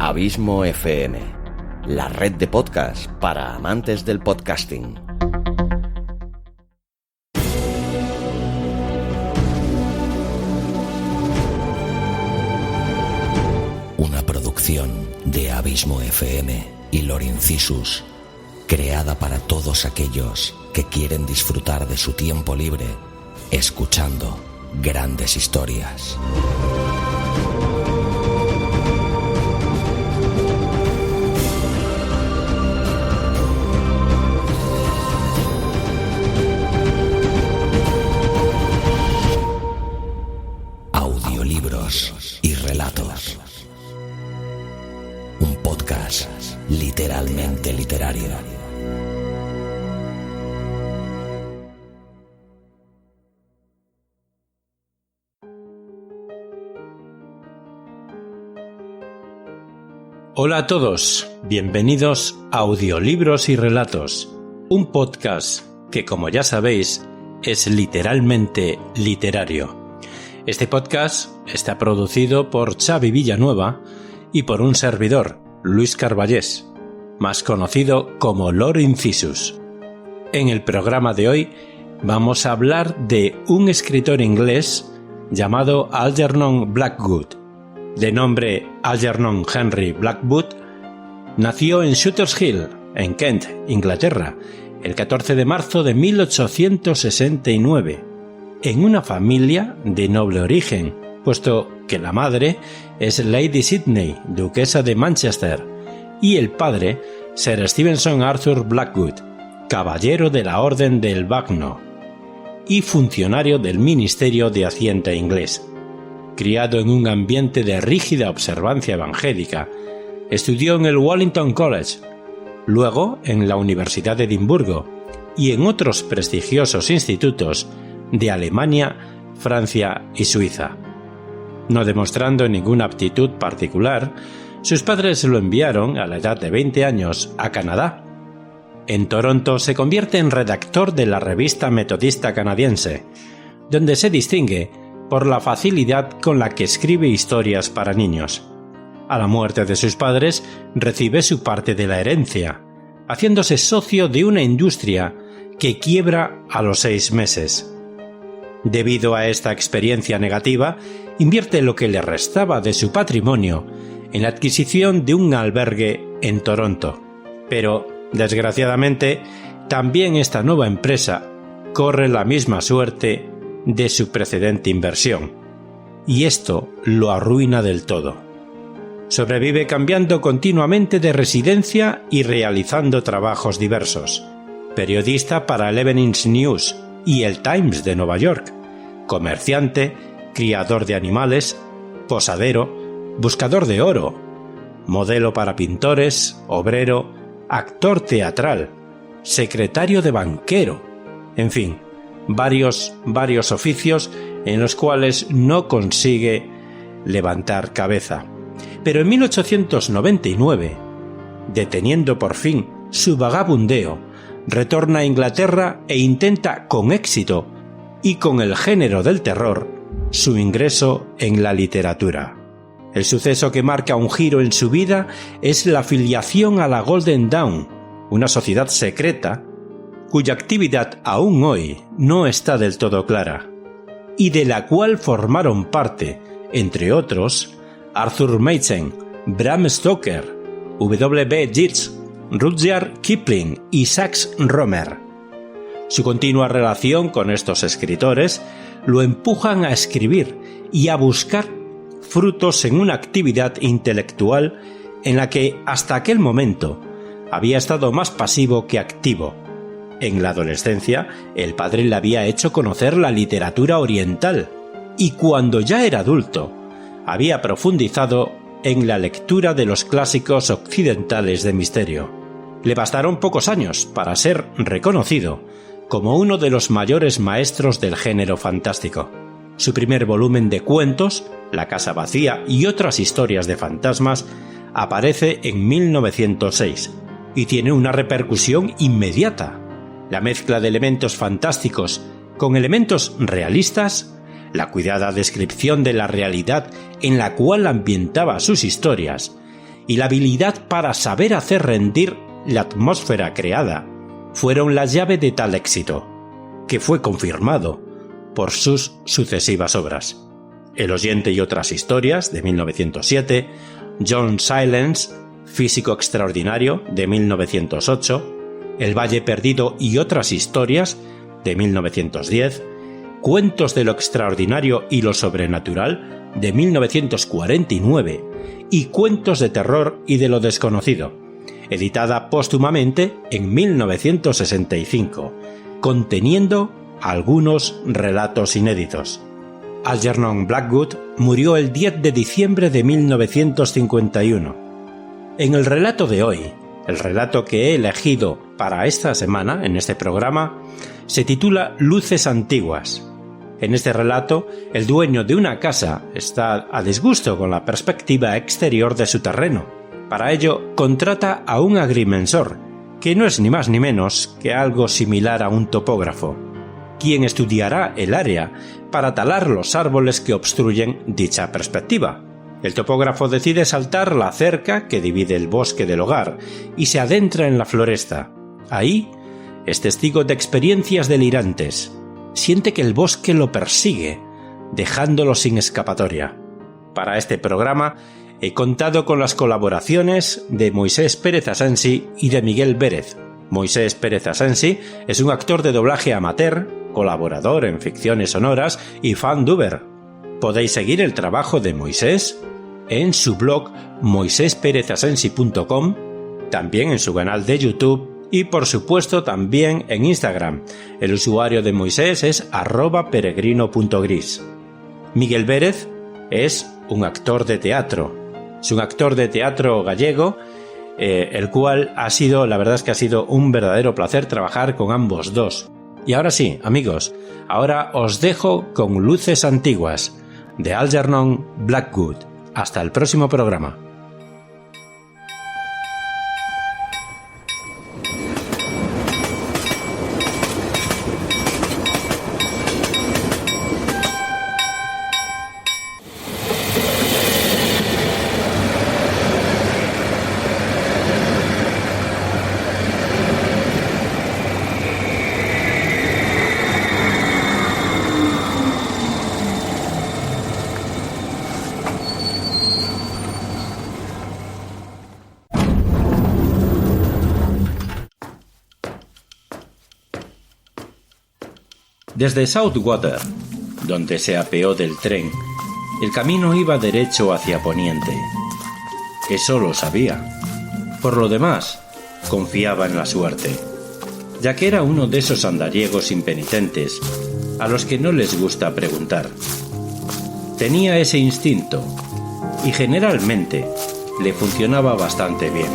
Abismo FM, la red de podcast para amantes del podcasting. Una producción de Abismo FM y Lorincisus, creada para todos aquellos que quieren disfrutar de su tiempo libre escuchando grandes historias. Audiolibros y relatos. Un podcast literalmente literario. Hola a todos, bienvenidos a Audiolibros y Relatos, un podcast que, como ya sabéis, es literalmente literario. Este podcast está producido por Xavi Villanueva y por un servidor, Luis Carballés, más conocido como Lorincisus. En el programa de hoy vamos a hablar de un escritor inglés llamado Algernon Blackwood. De nombre Algernon Henry Blackwood, nació en Shooters Hill, en Kent, Inglaterra, el 14 de marzo de 1869, en una familia de noble origen, puesto que la madre es Lady Sidney, duquesa de Manchester, y el padre, Sir Stevenson Arthur Blackwood, caballero de la Orden del Bagno y funcionario del Ministerio de Hacienda inglés. Criado en un ambiente de rígida observancia evangélica, estudió en el Wellington College, luego en la Universidad de Edimburgo y en otros prestigiosos institutos de Alemania, Francia y Suiza. No demostrando ninguna aptitud particular, sus padres lo enviaron a la edad de 20 años a Canadá. En Toronto se convierte en redactor de la revista metodista canadiense, donde se distingue por la facilidad con la que escribe historias para niños. A la muerte de sus padres, recibe su parte de la herencia, haciéndose socio de una industria que quiebra a los 6 meses. Debido a esta experiencia negativa, invierte lo que le restaba de su patrimonio en la adquisición de un albergue en Toronto. Pero, desgraciadamente, también esta nueva empresa corre la misma suerte de su precedente inversión, y esto lo arruina del todo. Sobrevive cambiando continuamente de residencia y realizando trabajos diversos. Periodista para el Evening News y el Times de Nueva York, comerciante, criador de animales, posadero, buscador de oro, modelo para pintores, obrero, actor teatral, secretario de banquero, en fin, varios oficios en los cuales no consigue levantar cabeza. Pero en 1899, deteniendo por fin su vagabundeo, retorna a Inglaterra e intenta con éxito y con el género del terror su ingreso en la literatura. El suceso que marca un giro en su vida es la afiliación a la Golden Dawn, una sociedad secreta cuya actividad aún hoy no está del todo clara, y de la cual formaron parte, entre otros, Arthur Machen, Bram Stoker, W.B. Yeats, Rudyard Kipling y Sax Rohmer. Su continua relación con estos escritores lo empujan a escribir y a buscar frutos en una actividad intelectual en la que hasta aquel momento había estado más pasivo que activo. En la adolescencia, el padre le había hecho conocer la literatura oriental y cuando ya era adulto, había profundizado en la lectura de los clásicos occidentales de misterio. Le bastaron pocos años para ser reconocido como uno de los mayores maestros del género fantástico. Su primer volumen de cuentos, La casa vacía y otras historias de fantasmas, aparece en 1906 y tiene una repercusión inmediata. La mezcla de elementos fantásticos con elementos realistas, la cuidada descripción de la realidad en la cual ambientaba sus historias y la habilidad para saber hacer rendir la atmósfera creada fueron la llave de tal éxito, que fue confirmado por sus sucesivas obras. El oyente y otras historias, de 1907, John Silence, Físico extraordinario, de 1908, El Valle perdido y otras historias, de 1910, Cuentos de lo extraordinario y lo sobrenatural, de 1949, y Cuentos de terror y de lo desconocido, editada póstumamente en 1965, conteniendo algunos relatos inéditos. Algernon Blackwood murió el 10 de diciembre de 1951. En el relato de hoy, el relato que he elegido para esta semana en este programa, se titula Luces antiguas. En este relato, el dueño de una casa está a disgusto con la perspectiva exterior de su terreno. Para ello, contrata a un agrimensor, que no es ni más ni menos que algo similar a un topógrafo, quien estudiará el área para talar los árboles que obstruyen dicha perspectiva. El topógrafo decide saltar la cerca que divide el bosque del hogar y se adentra en la floresta. Ahí es testigo de experiencias delirantes. Siente que el bosque lo persigue, dejándolo sin escapatoria. Para este programa he contado con las colaboraciones de Moisés Pérez Asensi y de Miguel Vérez. Moisés Pérez Asensi es un actor de doblaje amateur, colaborador en ficciones sonoras y fan duber. Podéis seguir el trabajo de Moisés en su blog moisesperezasensi.com, también en su canal de YouTube y por supuesto también en Instagram. El usuario de Moisés es @peregrino.gris. Miguel Vérez es un actor de teatro. Es un actor de teatro gallego, el cual la verdad es que ha sido un verdadero placer trabajar con ambos dos. Y ahora sí, amigos, ahora os dejo con Luces antiguas, de Algernon Blackwood. Hasta el próximo programa. Desde Southwater, donde se apeó del tren, el camino iba derecho hacia poniente. Eso lo sabía. Por lo demás, confiaba en la suerte, ya que era uno de esos andariegos impenitentes a los que no les gusta preguntar. Tenía ese instinto y generalmente le funcionaba bastante bien.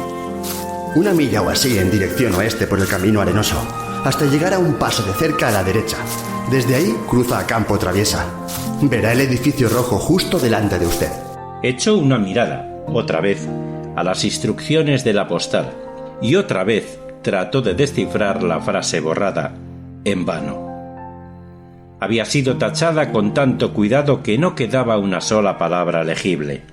1 milla o así en dirección oeste por el camino arenoso, hasta llegar a un paso de cerca a la derecha. Desde ahí cruza a campo traviesa. Verá el edificio rojo justo delante de usted. Echó una mirada, otra vez, a las instrucciones de la postal y otra vez trató de descifrar la frase borrada, en vano. Había sido tachada con tanto cuidado que no quedaba una sola palabra legible.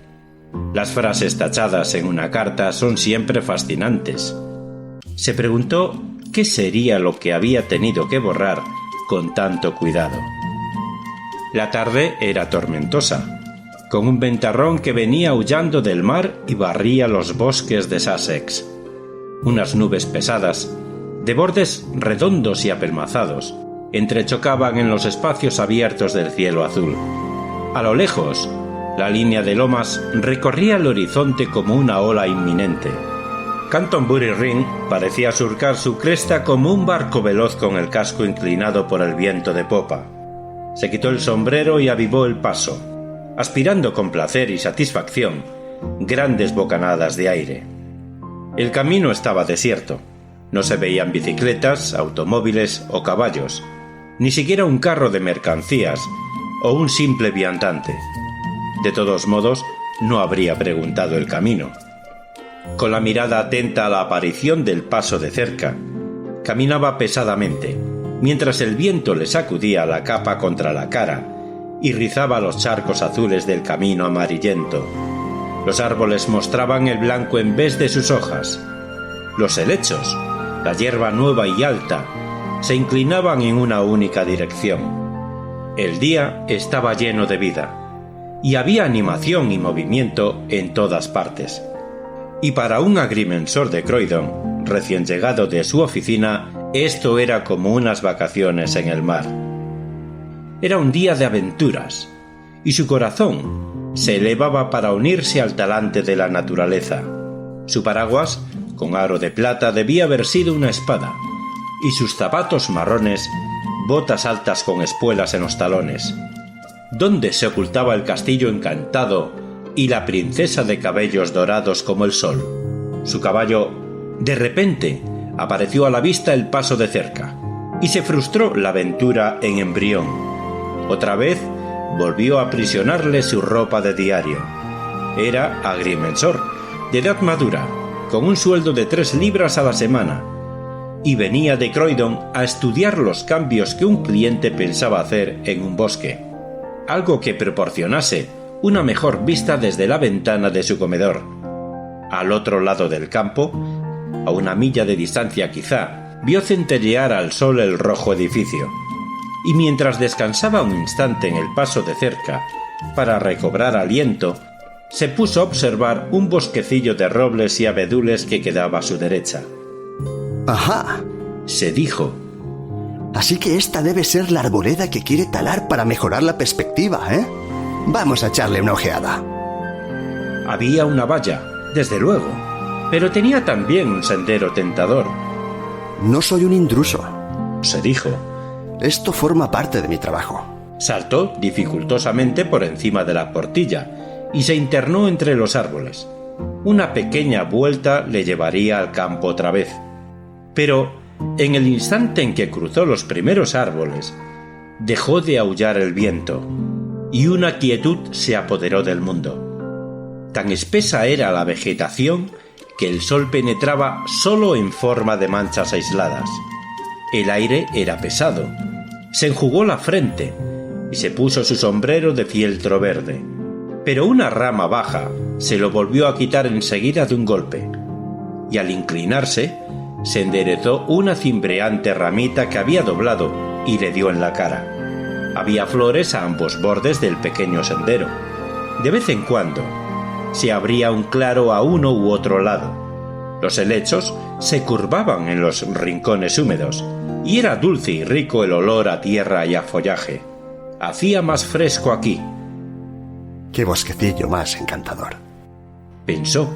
Las frases tachadas en una carta son siempre fascinantes. Se preguntó qué sería lo que había tenido que borrar con tanto cuidado. La tarde era tormentosa, con un ventarrón que venía aullando del mar y barría los bosques de Sussex. Unas nubes pesadas, de bordes redondos y apelmazados, entrechocaban en los espacios abiertos del cielo azul. A lo lejos, la línea de lomas recorría el horizonte como una ola inminente. Canterbury Ring parecía surcar su cresta como un barco veloz con el casco inclinado por el viento de popa. Se quitó el sombrero y avivó el paso, aspirando con placer y satisfacción grandes bocanadas de aire. El camino estaba desierto. No se veían bicicletas, automóviles o caballos, ni siquiera un carro de mercancías o un simple viandante. De todos modos, no habría preguntado el camino. Con la mirada atenta a la aparición del paso de cerca, caminaba pesadamente, mientras el viento le sacudía la capa contra la cara y rizaba los charcos azules del camino amarillento. Los árboles mostraban el blanco en vez de sus hojas. Los helechos, la hierba nueva y alta, se inclinaban en una única dirección. El día estaba lleno de vida, y había animación y movimiento en todas partes. Y para un agrimensor de Croydon, recién llegado de su oficina, esto era como unas vacaciones en el mar. Era un día de aventuras, y su corazón se elevaba para unirse al talante de la naturaleza. Su paraguas, con aro de plata, debía haber sido una espada, y sus zapatos marrones, botas altas con espuelas en los talones. ¿Dónde se ocultaba el castillo encantado y la princesa de cabellos dorados como el sol? Su caballo, de repente, apareció a la vista el paso de cerca, y se frustró la aventura en embrión. Otra vez volvió a aprisionarle su ropa de diario. Era agrimensor, de edad madura, con un sueldo de 3 libras a la semana, y venía de Croydon a estudiar los cambios que un cliente pensaba hacer en un bosque, algo que proporcionase una mejor vista desde la ventana de su comedor. Al otro lado del campo, a 1 milla de distancia quizá, vio centellear al sol el rojo edificio, y mientras descansaba un instante en el paso de cerca para recobrar aliento, se puso a observar un bosquecillo de robles y abedules que quedaba a su derecha. ¡Ajá!, se dijo. Así que esta debe ser la arboleda que quiere talar para mejorar la perspectiva, ¿eh? Vamos a echarle una ojeada. Había una valla, desde luego, pero tenía también un sendero tentador. No soy un intruso, se dijo. Esto forma parte de mi trabajo. Saltó dificultosamente por encima de la portilla y se internó entre los árboles. Una pequeña vuelta le llevaría al campo otra vez. Pero, en el instante en que cruzó los primeros árboles, dejó de aullar el viento, y una quietud se apoderó del mundo. Tan espesa era la vegetación que el sol penetraba solo en forma de manchas aisladas. El aire era pesado. Se enjugó la frente y se puso su sombrero de fieltro verde. Pero una rama baja se lo volvió a quitar enseguida de un golpe, y al inclinarse, se enderezó una cimbreante ramita que había doblado y le dio en la cara. Había flores a ambos bordes del pequeño sendero. De vez en cuando se abría un claro a uno u otro lado. Los helechos se curvaban en los rincones húmedos, y era dulce y rico el olor a tierra y a follaje. Hacía más fresco aquí. ¡Qué bosquecillo más encantador!, pensó,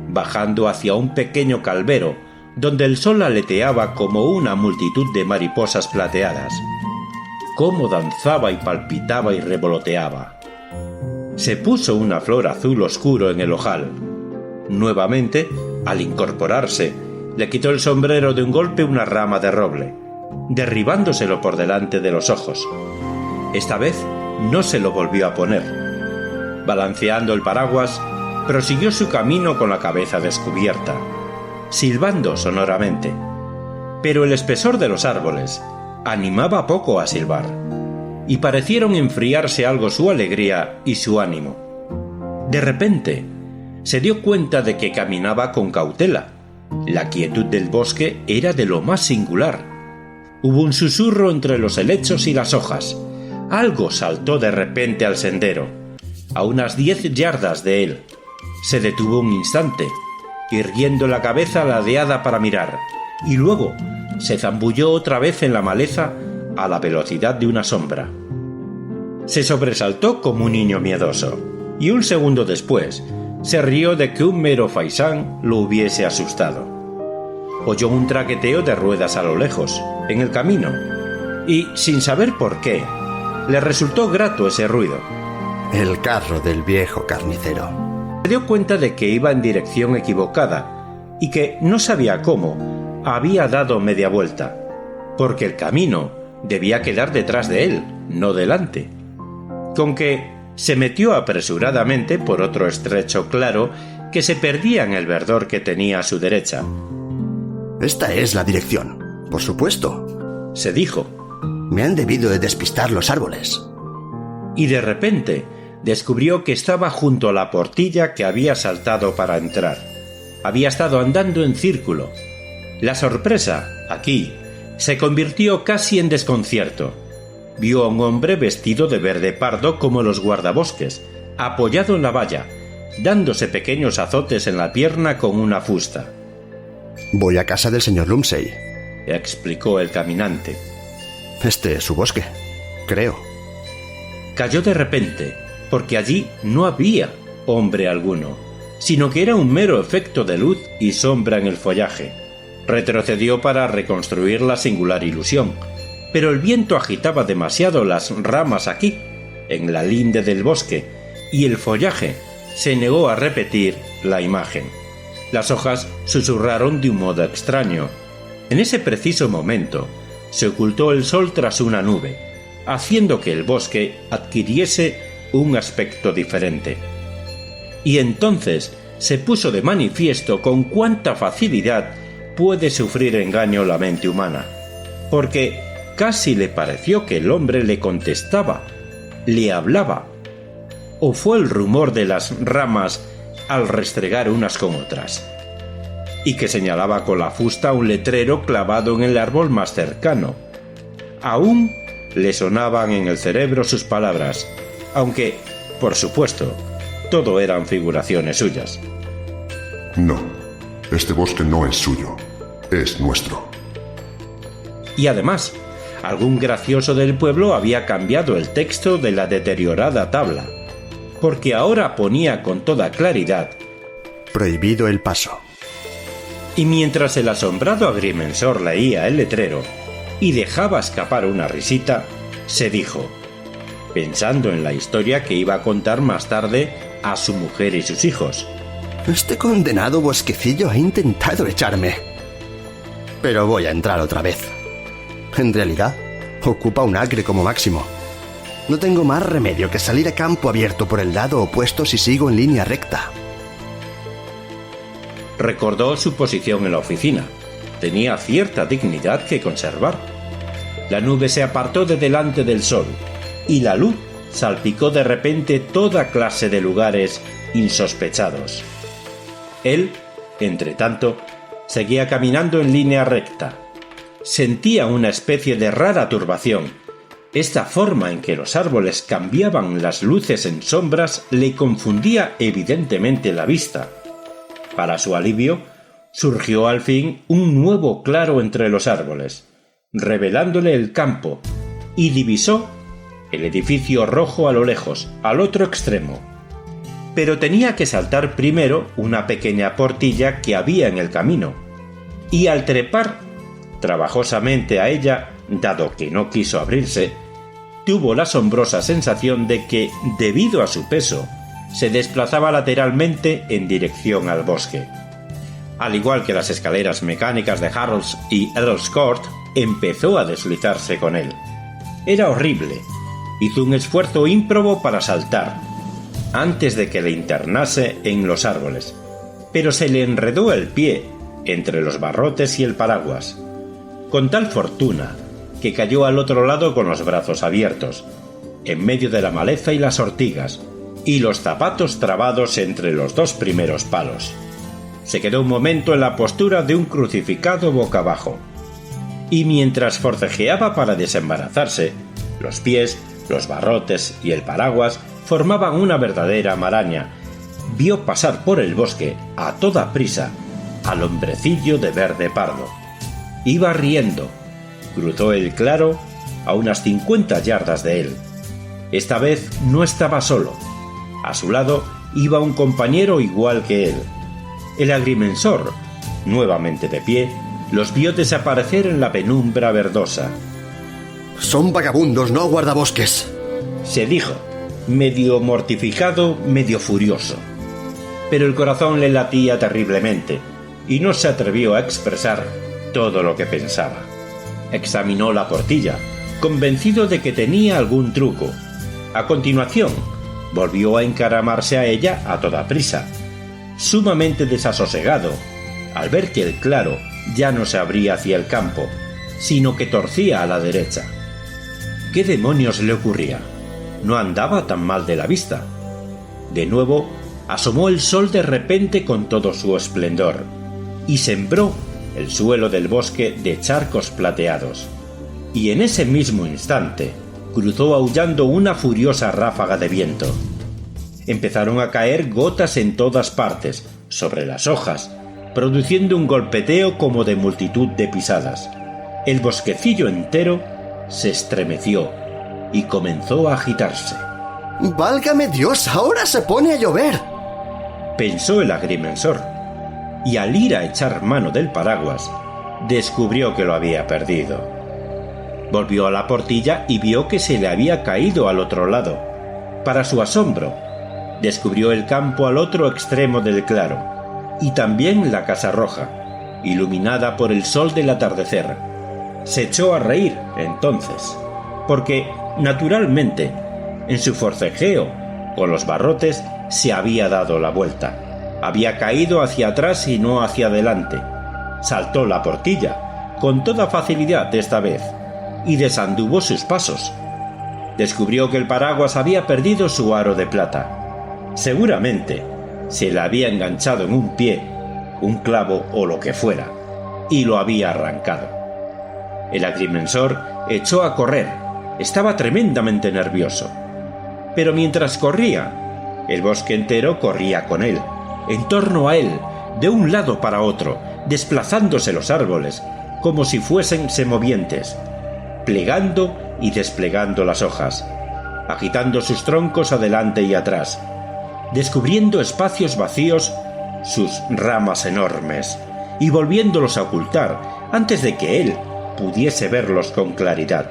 bajando hacia un pequeño calvero donde el sol aleteaba como una multitud de mariposas plateadas. Cómo danzaba y palpitaba y revoloteaba. Se puso una flor azul oscuro en el ojal. Nuevamente, al incorporarse, le quitó el sombrero de un golpe una rama de roble, derribándoselo por delante de los ojos. Esta vez no se lo volvió a poner. Balanceando el paraguas, prosiguió su camino con la cabeza descubierta, silbando sonoramente. Pero el espesor de los árboles animaba poco a silbar, y parecieron enfriarse algo su alegría y su ánimo. De repente, se dio cuenta de que caminaba con cautela. La quietud del bosque era de lo más singular. Hubo un susurro entre los helechos y las hojas. Algo saltó de repente al sendero, a unas 10 yardas de él. Se detuvo un instante, irguiendo la cabeza ladeada para mirar, y luego se zambulló otra vez en la maleza a la velocidad de una sombra. Se sobresaltó como un niño miedoso, y un segundo después se rió de que un mero faisán lo hubiese asustado. Oyó un traqueteo de ruedas a lo lejos, en el camino, y, sin saber por qué, le resultó grato ese ruido. El carro del viejo carnicero. Se dio cuenta de que iba en dirección equivocada y que, no sabía cómo, había dado media vuelta, porque el camino debía quedar detrás de él, no delante. Con que se metió apresuradamente por otro estrecho claro que se perdía en el verdor que tenía a su derecha. Esta es la dirección, por supuesto, se dijo. Me han debido de despistar los árboles. Y de repente descubrió que estaba junto a la portilla que había saltado para entrar. Había estado andando en círculo. La sorpresa, aquí, se convirtió casi en desconcierto. Vio a un hombre vestido de verde pardo como los guardabosques, apoyado en la valla, dándose pequeños azotes en la pierna con una fusta. Voy a casa del señor Lumsey, explicó el caminante. Este es su bosque, creo. Cayó de repente, porque allí no había hombre alguno, sino que era un mero efecto de luz y sombra en el follaje. Retrocedió para reconstruir la singular ilusión, pero el viento agitaba demasiado las ramas aquí, en la linde del bosque, y el follaje se negó a repetir la imagen. Las hojas susurraron de un modo extraño. En ese preciso momento se ocultó el sol tras una nube, haciendo que el bosque adquiriese un aspecto diferente. Y entonces se puso de manifiesto con cuánta facilidad puede sufrir engaño la mente humana, porque casi le pareció que el hombre le contestaba, le hablaba, o fue el rumor de las ramas al restregar unas con otras, y que señalaba con la fusta un letrero clavado en el árbol más cercano. Aún le sonaban en el cerebro sus palabras, aunque, por supuesto, todo eran figuraciones suyas. No, este bosque no es suyo, es nuestro. Y además, algún gracioso del pueblo había cambiado el texto de la deteriorada tabla, porque ahora ponía con toda claridad: prohibido el paso. Y mientras el asombrado agrimensor leía el letrero y dejaba escapar una risita, se dijo, pensando en la historia que iba a contar más tarde a su mujer y sus hijos: Este condenado bosquecillo ha intentado echarme. Pero voy a entrar otra vez. En realidad, ocupa un acre como máximo. No tengo más remedio que salir a campo abierto por el lado opuesto si sigo en línea recta. Recordó su posición en la oficina. Tenía cierta dignidad que conservar. La nube se apartó de delante del sol, y la luz salpicó de repente toda clase de lugares insospechados. Él, entretanto, seguía caminando en línea recta. Sentía una especie de rara turbación. Esta forma en que los árboles cambiaban las luces en sombras le confundía evidentemente la vista. Para su alivio, surgió al fin un nuevo claro entre los árboles, revelándole el campo, y divisó el edificio rojo a lo lejos, al otro extremo. Pero tenía que saltar primero una pequeña portilla que había en el camino, y al trepar trabajosamente a ella, dado que no quiso abrirse, tuvo la asombrosa sensación de que, debido a su peso, se desplazaba lateralmente en dirección al bosque. Al igual que las escaleras mecánicas de Harrods y Earl's Court, empezó a deslizarse con él. Era horrible. Hizo un esfuerzo ímprobo para saltar, antes de que le internase en los árboles, pero se le enredó el pie entre los barrotes y el paraguas, con tal fortuna que cayó al otro lado con los brazos abiertos, en medio de la maleza y las ortigas, y los zapatos trabados entre los dos primeros palos. Se quedó un momento en la postura de un crucificado boca abajo, y mientras forcejeaba para desembarazarse, los pies, los barrotes y el paraguas formaban una verdadera maraña. Vio pasar por el bosque, a toda prisa, al hombrecillo de verde pardo. Iba riendo. Cruzó el claro a unas 50 yardas de él. Esta vez no estaba solo. A su lado iba un compañero igual que él. El agrimensor, nuevamente de pie, los vio desaparecer en la penumbra verdosa. Son vagabundos, no guardabosques, se dijo, medio mortificado, medio furioso. Pero el corazón le latía terriblemente, y no se atrevió a expresar todo lo que pensaba. Examinó la portilla, convencido de que tenía algún truco. A continuación, volvió a encaramarse a ella a toda prisa, sumamente desasosegado, al ver que el claro ya no se abría hacia el campo, sino que torcía a la derecha. ¿Qué demonios le ocurría? no andaba tan mal de la vista. De nuevo, asomó el sol de repente con todo su esplendor, y sembró el suelo del bosque de charcos plateados. Y en ese mismo instante, cruzó aullando una furiosa ráfaga de viento. Empezaron a caer gotas en todas partes, sobre las hojas, produciendo un golpeteo como de multitud de pisadas. El bosquecillo entero se estremeció y comenzó a agitarse. ¡Válgame Dios! ¡Ahora se pone a llover!, pensó el agrimensor, y al ir a echar mano del paraguas, descubrió que lo había perdido. Volvió a la portilla y vio que se le había caído al otro lado. Para su asombro, descubrió el campo al otro extremo del claro, y también la Casa Roja, iluminada por el sol del atardecer. Se echó a reír, entonces, porque, naturalmente, en su forcejeo con los barrotes se había dado la vuelta. Había caído hacia atrás y no hacia adelante. Saltó la portilla, con toda facilidad esta vez, y desanduvo sus pasos. Descubrió que el paraguas había perdido su aro de plata. Seguramente se le había enganchado en un pie, un clavo o lo que fuera, y lo había arrancado. El agrimensor echó a correr. Estaba tremendamente nervioso. Pero mientras corría, el bosque entero corría con él, en torno a él, de un lado para otro, desplazándose los árboles, como si fuesen semovientes, plegando y desplegando las hojas, agitando sus troncos adelante y atrás, descubriendo espacios vacíos, sus ramas enormes, y volviéndolos a ocultar antes de que él pudiese verlos con claridad.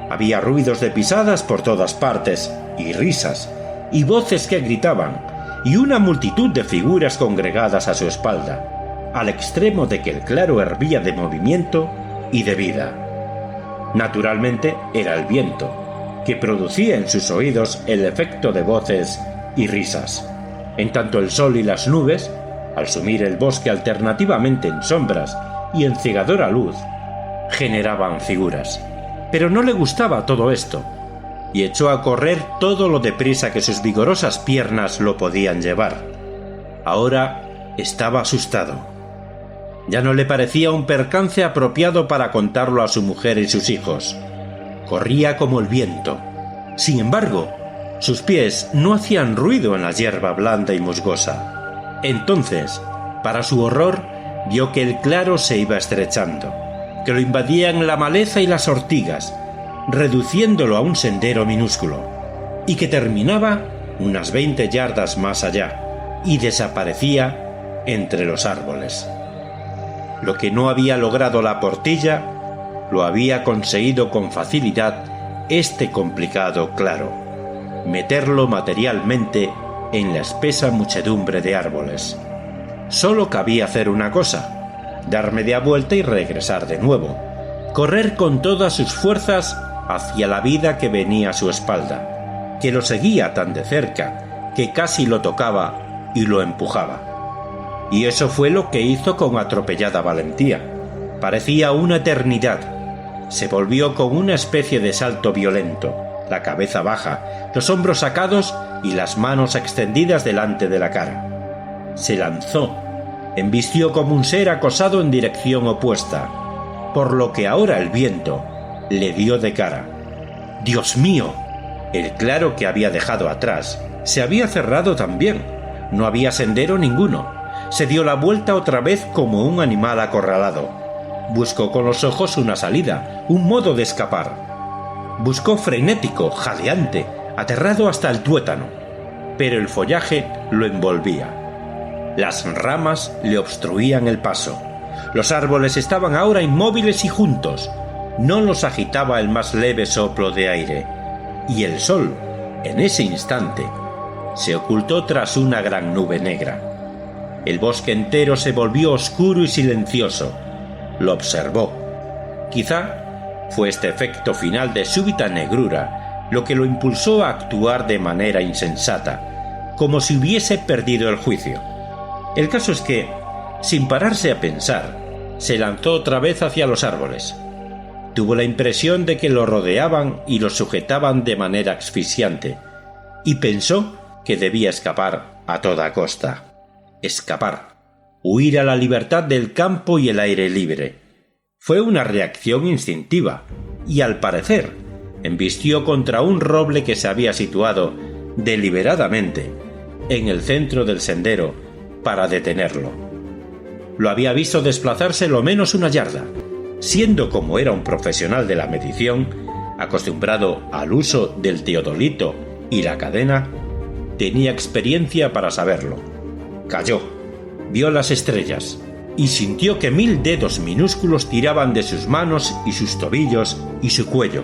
Había ruidos de pisadas por todas partes, y risas, y voces que gritaban, y una multitud de figuras congregadas a su espalda, al extremo de que el claro hervía de movimiento y de vida. Naturalmente era el viento, que producía en sus oídos el efecto de voces y risas, en tanto el sol y las nubes, al sumir el bosque alternativamente en sombras y en cegadora luz, generaban figuras. Pero no le gustaba todo esto, y echó a correr todo lo deprisa que sus vigorosas piernas lo podían llevar. Ahora estaba asustado. Ya no le parecía un percance apropiado para contarlo a su mujer y sus hijos. Corría como el viento. Sin embargo, sus pies no hacían ruido en la hierba blanda y musgosa. Entonces, para su horror, vio que el claro se iba estrechando, que lo invadían la maleza y las ortigas, reduciéndolo a un sendero minúsculo, y que terminaba unas 20 yardas más allá, y desaparecía entre los árboles. Lo que no había logrado la portilla, lo había conseguido con facilidad este complicado claro, meterlo materialmente en la espesa muchedumbre de árboles. Solo cabía hacer una cosa: dar media vuelta y regresar de nuevo, correr con todas sus fuerzas hacia la vida que venía a su espalda, que lo seguía tan de cerca que casi lo tocaba y lo empujaba. Y eso fue lo que hizo con atropellada valentía. Parecía una eternidad. Se volvió con una especie de salto violento, la cabeza baja, los hombros sacados y las manos extendidas delante de la cara. Se lanzó, embistió como un ser acosado en dirección opuesta, por lo que ahora el viento le dio de cara. ¡Dios mío! El claro que había dejado atrás se había cerrado también. No había sendero ninguno. Se dio la vuelta otra vez como un animal acorralado. Buscó con los ojos una salida, un modo de escapar. Buscó frenético, jadeante, aterrado hasta el tuétano. Pero el follaje lo envolvía. Las ramas le obstruían el paso. Los árboles estaban ahora inmóviles y juntos. No los agitaba el más leve soplo de aire. Y el sol, en ese instante, se ocultó tras una gran nube negra. El bosque entero se volvió oscuro y silencioso. Lo observó. Quizá fue este efecto final de súbita negrura lo que lo impulsó a actuar de manera insensata, como si hubiese perdido el juicio. El caso es que, sin pararse a pensar, se lanzó otra vez hacia los árboles. Tuvo la impresión de que lo rodeaban y lo sujetaban de manera asfixiante, y pensó que debía escapar a toda costa. Escapar. Huir a la libertad del campo y el aire libre. Fue una reacción instintiva, y al parecer, embistió contra un roble que se había situado deliberadamente en el centro del sendero para detenerlo. Lo había visto desplazarse lo menos una yarda. Siendo como era un profesional de la medición, acostumbrado al uso del teodolito y la cadena, tenía experiencia para saberlo. Cayó, vio las estrellas y sintió que 1000 dedos minúsculos tiraban de sus manos y sus tobillos y su cuello.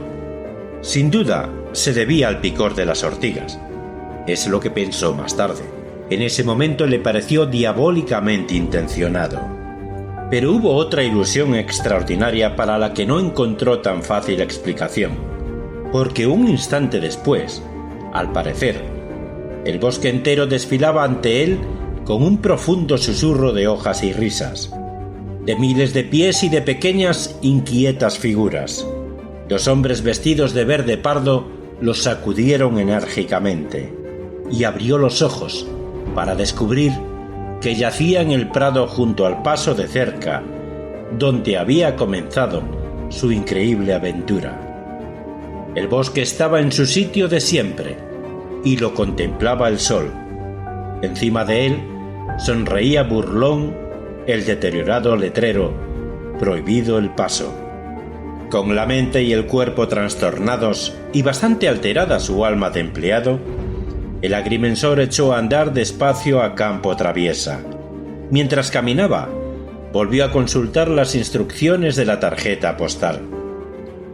Sin duda, se debía al picor de las ortigas. Es lo que pensó más tarde. En ese momento le pareció diabólicamente intencionado. Pero hubo otra ilusión extraordinaria para la que no encontró tan fácil explicación, porque un instante después, al parecer, el bosque entero desfilaba ante él con un profundo susurro de hojas y risas, de miles de pies y de pequeñas inquietas figuras. 2 hombres vestidos de verde pardo los sacudieron enérgicamente, y abrió los ojos para descubrir que yacía en el prado junto al paso de cerca, donde había comenzado su increíble aventura. El bosque estaba en su sitio de siempre, y lo contemplaba el sol. Encima de él sonreía burlón el deteriorado letrero «Prohibido el paso». Con la mente y el cuerpo trastornados y bastante alterada su alma de empleado, el agrimensor echó a andar despacio a campo traviesa. Mientras caminaba, volvió a consultar las instrucciones de la tarjeta postal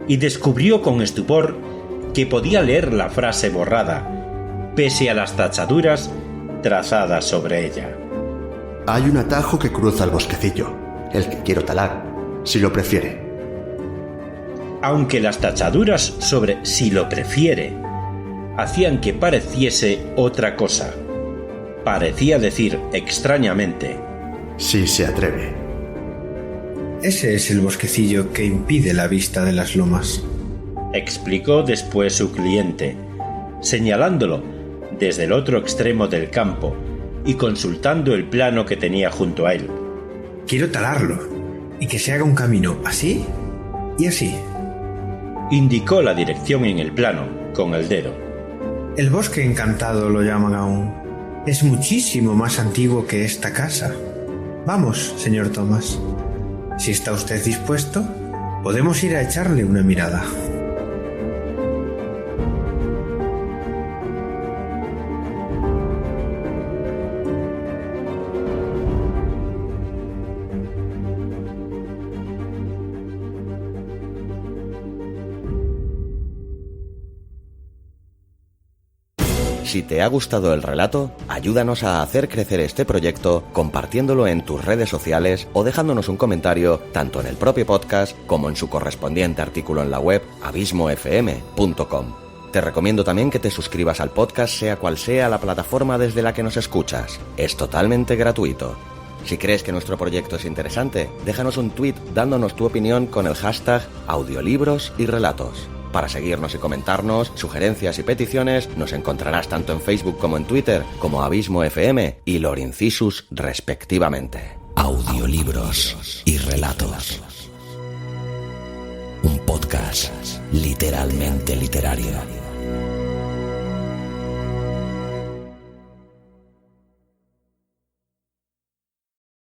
y descubrió con estupor que podía leer la frase borrada, pese a las tachaduras trazadas sobre ella. Hay un atajo que cruza el bosquecillo, el que quiero talar, si lo prefiere. Aunque las tachaduras sobre «si lo prefiere» hacían que pareciese otra cosa. Parecía decir extrañamente: si se atreve. Ese es el bosquecillo que impide la vista de las lomas, explicó después su cliente, señalándolo desde el otro extremo del campo y consultando el plano que tenía junto a él. Quiero talarlo y que se haga un camino así y así. Indicó la dirección en el plano con el dedo. El bosque encantado lo llaman aún. Es muchísimo más antiguo que esta casa. Vamos, señor Thomas. Si está usted dispuesto, podemos ir a echarle una mirada. Si te ha gustado el relato, ayúdanos a hacer crecer este proyecto compartiéndolo en tus redes sociales o dejándonos un comentario tanto en el propio podcast como en su correspondiente artículo en la web abismofm.com. Te recomiendo también que te suscribas al podcast sea cual sea la plataforma desde la que nos escuchas. Es totalmente gratuito. Si crees que nuestro proyecto es interesante, déjanos un tweet dándonos tu opinión con el hashtag audiolibros y relatos. Para seguirnos y comentarnos, sugerencias y peticiones, nos encontrarás tanto en Facebook como en Twitter, como Abismo FM y Lorincisus respectivamente. Audiolibros y relatos. Un podcast literalmente literario.